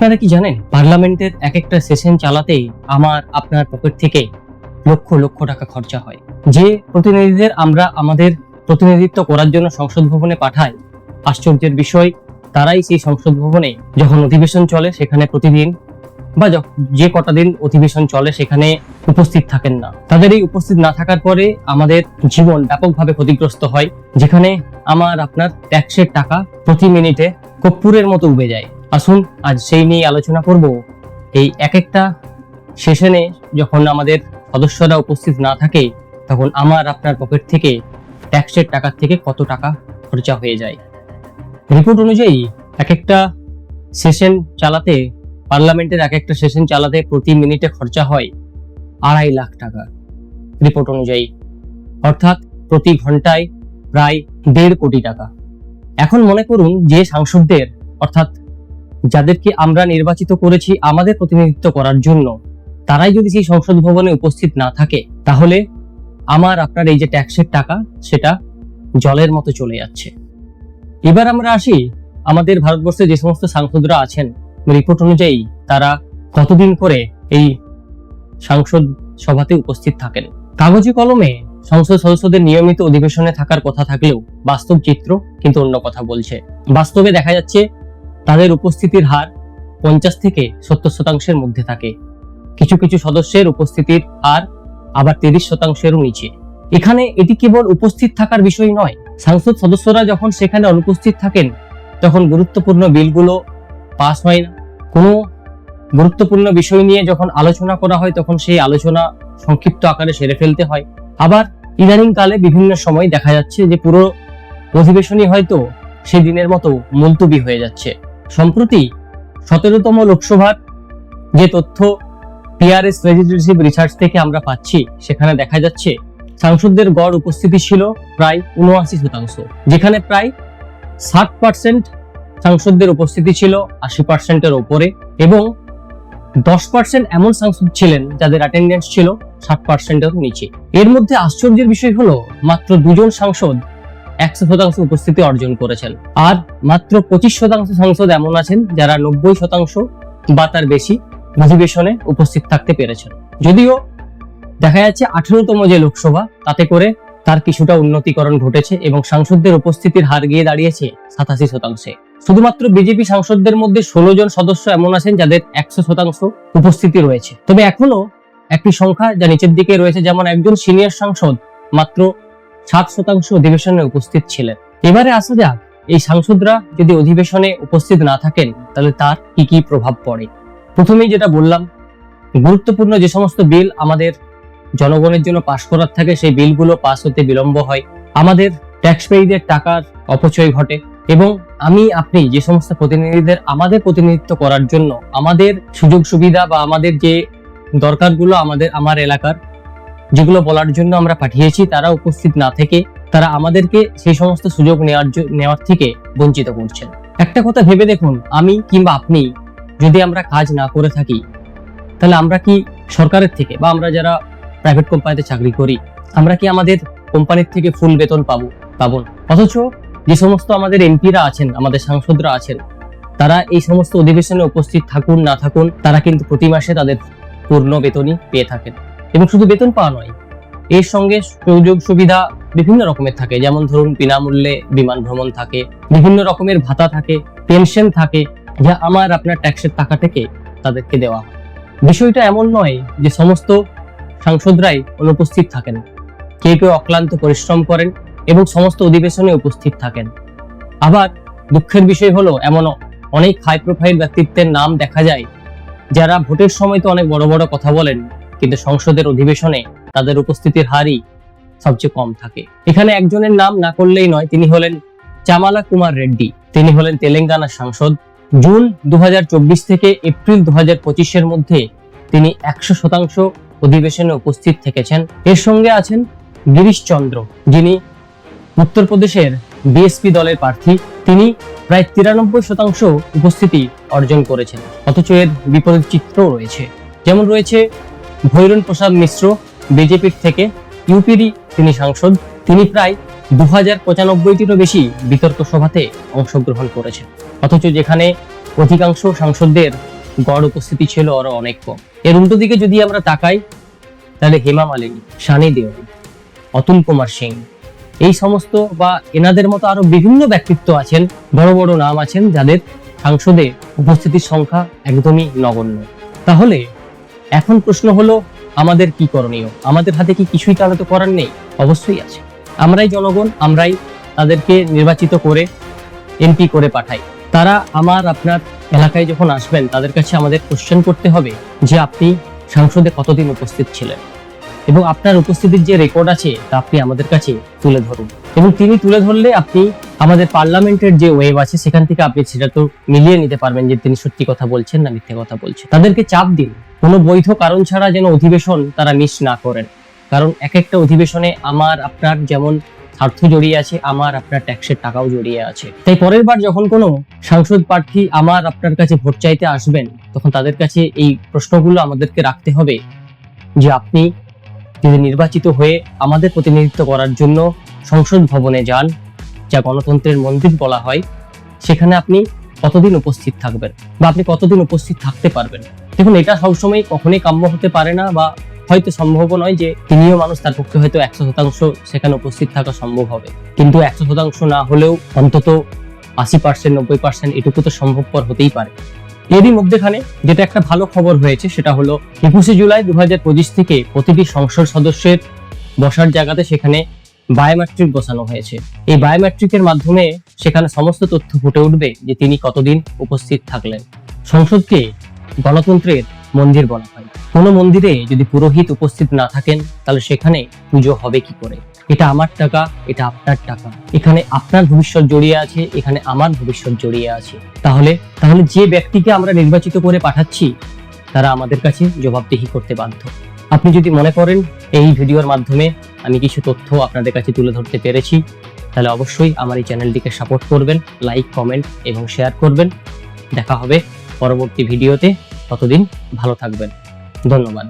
আপনারা কি জানেন পার্লামেন্টের এক একটা সেশন চালাতেই আমার আপনার পকেট থেকে লক্ষ লক্ষ টাকা খরচা হয়। যে প্রতিনিধিদের আমরা আমাদের প্রতিনিধিত্ব করার জন্য সংসদ ভবনে পাঠাই, আশ্চর্যের বিষয় তারাই সেই সংসদ ভবনে যখন অধিবেশন চলে সেখানে প্রতিদিন বা যে কটা দিন অধিবেশন চলে সেখানে উপস্থিত থাকেন না। তাদের এই উপস্থিত না থাকার পরে আমাদের জীবন ব্যাপকভাবে ক্ষতিগ্রস্ত হয়, যেখানে আমার আপনার ট্যাক্সের টাকা প্রতি মিনিটে কর্পূরের মতো উবে যায়। আসুন আজ সেই নিয়ে আলোচনা করব। এই এক একটা সেশনে যখন আমাদের সদস্যরা উপস্থিত না থাকে তখন আমার আপনার পকেট থেকে ট্যাক্সের টাকা থেকে কত টাকা খরচা হয়ে যায়। রিপোর্ট অনুযায়ী এক একটা সেশন চালাতে, পার্লামেন্টের এক একটা সেশন চালাতে প্রতি মিনিটে খরচা হয় 2.5 লাখ টাকা রিপোর্ট অনুযায়ী, অর্থাৎ প্রতি ঘন্টায় প্রায় 1.5 কোটি টাকা। এখন মনে করুন যে সাংসদদের, অর্থাৎ যাদেরকে আমরা নির্বাচিত করেছি আমাদের প্রতিনিধিত্ব করার জন্য, তারাই যদি সেই সংসদ ভবনে উপস্থিত না থাকে তাহলে আমার আপনার এই যে ট্যাক্সের টাকা সেটা জলের মতো চলে যাচ্ছে। এবার আমরা আসি আমাদের ভারতবর্ষে যে সমস্ত সাংসদরা আছেন, রিপোর্ট অনুযায়ী তারা কতদিন করে এই সংসদ সভাতে উপস্থিত থাকেন। কাগজে কলমে সংসদ সদস্যদের নিয়মিত অধিবেশনে থাকার কথা থাকলেও বাস্তব চিত্র কিন্তু অন্য কথা বলছে। বাস্তবে দেখা যাচ্ছে তাদের উপস্থিতির হার 50 থেকে 70% মধ্যে থাকে। কিছু কিছু সদস্যের উপস্থিতির হার আবার 30%-এরও নিচে। এখানে এটি কেবল উপস্থিত থাকার বিষয় নয়, সংসদ সদস্যরা যখন সেখানে অনুপস্থিত থাকেন তখন গুরুত্বপূর্ণ বিলগুলো পাস হয় না। কোনো গুরুত্বপূর্ণ বিষয় নিয়ে যখন আলোচনা করা হয় তখন সেই আলোচনা সংক্ষিপ্ত আকারে সেরে ফেলতে হয়। আবার ইদানিং কালে বিভিন্ন সময় দেখা যাচ্ছে যে পুরো অধিবেশনই হয়তো সেদিনের মতো মুলতুবি হয়ে যাচ্ছে। সম্প্রতি 17তম লোকসভার যে তথ্য পিআরএস লেজিসলেটিভ রিসার্চ থেকে আমরা পাচ্ছি সেখানে দেখা যাচ্ছে সাংসদদের গড় উপস্থিতি ছিল প্রায় 79%, যেখানে প্রায় 60% সাংসদদের উপস্থিতি ছিল 80%-এর উপরে এবং 10% এমন সাংসদ ছিলেন যাদের অ্যাটেন্ডেন্স ছিল 60%-এর নিচে। এর মধ্যে আশ্চর্যের বিষয় হলো মাত্র 2 জন সাংসদ 100% উপস্থিতি অর্জন করেছেন, আর মাত্র 25% সাংসদ এমন আছেন যারা 90% বা তার বেশি অধিবেশনে উপস্থিত থাকতে পেরেছেন। যদিও দেখা যাচ্ছে 18তম যে লোকসভা তাতে করে তার কিছুটা উন্নতিকরণ ঘটেছে এবং সাংসদদের উপস্থিতির হার গিয়ে দাঁড়িয়েছে 87%। শুধুমাত্র বিজেপি সাংসদদের মধ্যে 16 জন সদস্য এমন আছেন যাদের 100% উপস্থিতি রয়েছে। তবে এখনো একটি সংখ্যা যা নিচের দিকে রয়েছে, যেমন একজন সিনিয়র সাংসদ মাত্র 7% অধিবেশনে উপস্থিত ছিলেন। এবারে আসা যাক এই সাংসদরা যদি অধিবেশনে উপস্থিত না থাকেন তাহলে তার কি কি প্রভাব পড়ে। প্রথমেই যেটা বললাম, গুরুত্বপূর্ণ যে সমস্ত বিল আমাদের জনগণের জন্য পাশ করার থাকে সেই বিলগুলো পাস হতে বিলম্ব হয়, আমাদের ট্যাক্স পেইদের টাকার অপচয় ঘটে এবং আপনি যে সমস্ত প্রতিনিধিদের আমাদের প্রতিনিধিত্ব করার জন্য আমাদের সুযোগ সুবিধা বা আমাদের যে দরকারগুলো আমার এলাকার যেগুলো বলার জন্য আমরা পাঠিয়েছি তারা উপস্থিত না থেকে তারা আমাদেরকে সেই সমস্ত সুযোগ নেওয়ার থেকে বঞ্চিত করছেন। একটা কথা ভেবে দেখুন, আমি কিংবা আপনি যদি আমরা কাজ না করে থাকি তাহলে আমরা কি সরকারের থেকে বা আমরা যারা প্রাইভেট কোম্পানিতে চাকরি করি আমরা কি আমাদের কোম্পানির থেকে ফুল বেতন পাবো? অথচ যে সমস্ত আমাদের এমপিরা আছেন, আমাদের সাংসদরা আছেন, তারা এই সমস্ত অধিবেশনে উপস্থিত থাকুন না থাকুন তারা কিন্তু প্রতি মাসে তাদের পূর্ণ বেতনই পেয়ে থাকেন। এবং শুধু বেতন পাওয়া নয়, এর সঙ্গে সুযোগ সুবিধা বিভিন্ন রকমের থাকে, যেমন ধরুন বিনামূল্যে বিমান ভ্রমণ থাকে, বিভিন্ন রকমের ভাতা থাকে, পেনশন থাকে, যা আমার আপনার ট্যাক্সের টাকা থেকে তাদেরকে দেওয়া হয়। বিষয়টা এমন নয় যে সমস্ত সাংসদরাই অনুপস্থিত থাকেন, কেউ কেউ অক্লান্ত পরিশ্রম করেন এবং সমস্ত অধিবেশনে উপস্থিত থাকেন। আবার দুঃখের বিষয় হলো এমন অনেক হাই প্রোফাইল ব্যক্তিত্বের নাম দেখা যায় যারা ভোটের সময় তো অনেক বড় বড় কথা বলেন কিন্তু সংসদের অধিবেশনে তাদের উপস্থিতির হারই সবচেয়ে কম থাকে। এখানে একজনের নাম না করলেই নয়, তিনি হলেন চামালা কুমার রেড্ডি। তিনি হলেন তেলেঙ্গানার সাংসদ। জুন 2024 থেকে এপ্রিল 2025-এর মধ্যে তিনি 100% অধিবেশনে উপস্থিত থেকেছেন। এর সঙ্গে আছেন গিরিশ চন্দ্র, যিনি উত্তরপ্রদেশের বিএসপি দলের প্রার্থী। তিনি প্রায় 93% উপস্থিতি অর্জন করেছেন। অথচ এর বিপরীত চিত্রও রয়েছে, যেমন রয়েছে ভৈরন প্রসাদ মিশ্র, বিজেপির থেকে, ইউপিরই তিনি সাংসদ। তিনি প্রায় 2095-টিরও বেশি বিতর্ক সভাতে অংশগ্রহণ করেছেন। অথচ যেখানে অধিকাংশ সাংসদদের গড় উপস্থিতি ছিল আরো অনেক কম। এর উল্টো দিকে যদি আমরা তাকাই, তাহলে হেমা মালিনী, সানি দেওল, অতুল কুমার সিং, এই সমস্ত বা এনাদের মতো আরো বিভিন্ন ব্যক্তিত্ব আছেন, বড় বড় নাম আছেন, যাদের সংসদে উপস্থিতির সংখ্যা একদমই নগণ্য। তাহলে এখন প্রশ্ন হলো, আমাদের কি করণীয়? আমাদের হাতে কি কিছুই তাহলে তো করার নেই? অবশ্যই আছে। আমরাই জনগণ, আমরাই তাদেরকে নির্বাচিত করে এমপি করে পাঠাই। তারা আমার আপনার এলাকায় যখন আসবেন, তাদের কাছে আমাদের কোশ্চেন করতে হবে যে আপনি সংসদে কতদিন উপস্থিত ছিলেন, এবং আপনার উপস্থিতির যে রেকর্ড আছে তা আপনি আমাদের কাছে তুলে ধরুন। এবং তিনি তুলে ধরলে আপনি আমাদের পার্লামেন্টের যে ওয়েব আছে সেখান থেকে আপনি সেটা তো মিলিয়ে নিতে পারবেন যে তিনি সত্যি কথা বলছেন না মিথ্যে কথা বলছেন। তাদেরকে চাপ দিন, কোনো বৈধ কারণ ছাড়া যেন অধিবেশন তারা মিস না করেন। কারণ এক একটা অধিবেশনে আমার আপনার যেমন স্বার্থ জড়িয়ে আছে, আমার আপনার ট্যাক্সের টাকাও জড়িয়ে আছে। তাই পরের বার যখন কোনো সাংসদ প্রার্থী আমার আপনার কাছে ভোট চাইতে আসবেন, তখন তাদের কাছে এই প্রশ্নগুলো আমাদেরকে রাখতে হবে যে আপনি যদি নির্বাচিত হয়ে আমাদের প্রতিনিধিত্ব করার জন্য সংসদ ভবনে যান, যা গণতন্ত্রের মন্দির বলা হয়, সেখানে আপনি কতদিন উপস্থিত থাকবেন বা আপনি কতদিন উপস্থিত থাকতে পারবেন। দেখুন, এটা সবসময় কখনোই কাম্য হতে পারে না, বা হয়তো সম্ভব নয় যে তিনিও মানুষ, তার পক্ষে হয়তো 100% সেখানে উপস্থিত থাকা সম্ভব হবে, কিন্তু 100% না হলেও অন্তত 80%, 90% এটুকু তো সম্ভবপর হতেই পারে। এরই মধ্যেখানে যেটা একটা ভালো খবর হয়েছে, সেটা হলো 21শে জুলাই 2025 থেকে প্রতিটি সংসদ সদস্যের বসার জায়গাতে সেখানে বায়োমেট্রিক বসানো হয়েছে। এই বায়োমেট্রিকের মাধ্যমে সেখানে সমস্ত তথ্য ফুটে উঠবে যে তিনি কতদিন উপস্থিত থাকলেন। সংসদকে গণতন্ত্রের মন্দির বলা হয়। কোনো মন্দিরে যদি পুরোহিত উপস্থিত না থাকেন, তাহলে সেখানে পুজো হবে কি করে? এটা আমার টাকা, এটা আপনার টাকা, এখানে আপনার ভবিষ্যৎ জড়িয়ে আছে, এখানে আমার ভবিষ্যৎ জড়িয়ে আছে। তাহলে যে ব্যক্তিকে আমরা নির্বাচিত করে পাঠাচ্ছি, তারা আমাদের কাছে জবাবদিহি করতে বাধ্য। আপনি যদি মনে করেন এই ভিডিওর মাধ্যমে আমি কিছু তথ্য আপনাদের কাছে তুলে ধরতে পেরেছি, তাহলে অবশ্যই আমার এই চ্যানেলটিকে সাপোর্ট করবেন, লাইক, কমেন্ট এবং শেয়ার করবেন। দেখা হবে পরবর্তী ভিডিওতে। ততদিন ভালো থাকবেন। ধন্যবাদ।